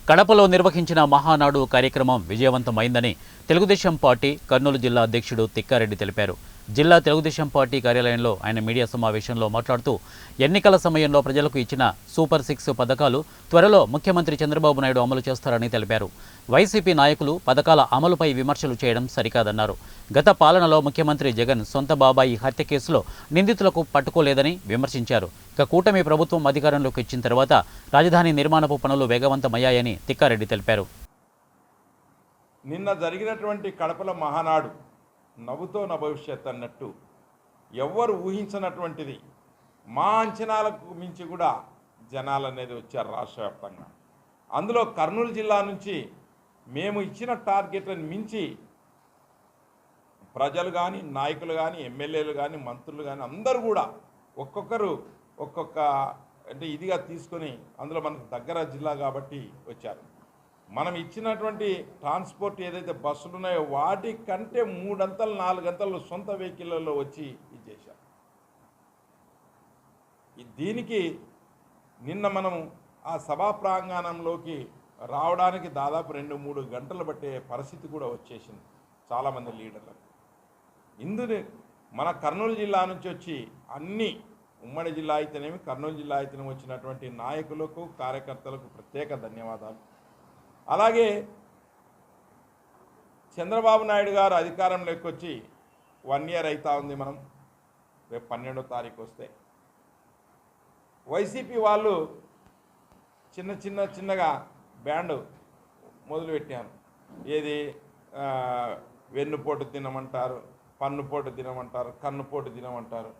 కడపలో నిర్వహించిన మహానాడు కార్యక్రమం విజయవంతమైందని తెలుగుదేశం పార్టీ కర్నూలు జిల్లా అధ్యక్షుడు తిక్కారెడ్డి తెలిపారు. జిల్లా తెలుగుదేశం పార్టీ కార్యాలయంలో ఆయన మీడియా సమావేశంలో మాట్లాడుతూ ఎన్నికల సమయంలో ప్రజలకు ఇచ్చిన సూపర్ 6 పథకాలు త్వరలో ముఖ్యమంత్రి చంద్రబాబు నాయుడు అమలు చేస్తారని తెలిపారు. వైసీపీ నాయకులు పథకాల అమలుపై విమర్శలు చేయడం సరికాదన్నారు. గత పాలనలో ముఖ్యమంత్రి జగన్ సొంత బాబాయి హత్య కేసులో నిందితులకు పట్టుకోలేదని విమర్శించారు. ఇక కూటమి ప్రభుత్వం అధికారంలోకి వచ్చిన తర్వాత రాజధాని నిర్మాణపు పనులు వేగవంతమయ్యాయని తిక్కారెడ్డి తెలిపారు. నిన్న జరిగినటువంటి కడపల మహానాడు నవ్వుతో నా భవిష్యత్ అన్నట్టు ఎవ్వరు ఊహించినటువంటిది. మా అంచనాలకు మించి కూడా జనాలు అనేది వచ్చారు రాష్ట్ర వ్యాప్తంగా. అందులో కర్నూలు జిల్లా నుంచి మేము ఇచ్చిన టార్గెట్లను మించి ప్రజలు కానీ, నాయకులు కానీ, ఎమ్మెల్యేలు కానీ, మంత్రులు కానీ అందరూ కూడా ఒక్కొక్కరు ఒక్కొక్క అంటే ఇదిగా తీసుకొని అందులో మనకు దగ్గర జిల్లా కాబట్టి వచ్చారు. మనం ఇచ్చినటువంటి ట్రాన్స్పోర్ట్ ఏదైతే బస్సులు ఉన్నాయో వాటి కంటే 3 అంతలు 4 అంతలు సొంత వెహికల్లో వచ్చి ఇచ్చేశారు. దీనికి నిన్న మనం ఆ సభా ప్రాంగణంలోకి రావడానికి దాదాపు 2-3 గంటలు పట్టే పరిస్థితి కూడా వచ్చేసింది చాలామంది లీడర్లకు. ఇందులో మన కర్నూలు జిల్లా నుంచి వచ్చి అన్ని ఉమ్మడి జిల్లా అయితేనేమి, కర్నూలు జిల్లా అయితేనేమి వచ్చినటువంటి నాయకులకు, కార్యకర్తలకు ప్రత్యేక ధన్యవాదాలు. అలాగే చంద్రబాబు నాయుడు గారు అధికారంలోకి వచ్చి 1 ఇయర్ అవుతా ఉంది. మనం రేపు 12వ తారీఖు వస్తే వైసీపీ వాళ్ళు చిన్నగా బ్యాండ్ మొదలుపెట్టారు. ఏది వెన్నుపోటు తినమంటారు, పన్నుపోటు తినమంటారు, కన్నుపోటు తినమంటారు.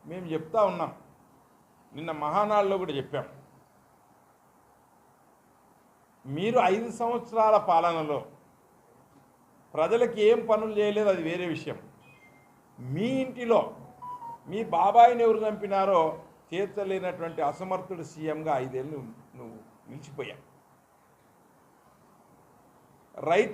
మేము చెప్తా ఉన్నాం, నిన్న మహానాడులో కూడా చెప్పాం. మీరు 5 సంవత్సరాల పాలనలో ప్రజలకు ఏం పనులు చేయలేదు, అది వేరే విషయం. మీ ఇంటిలో మీ బాబాయిని ఎవరు చంపినారో తీర్చలేనటువంటి అసమర్థుడు సీఎంగా 5 ఏళ్ళు నువ్వు నిలిచిపోయావు. రైతు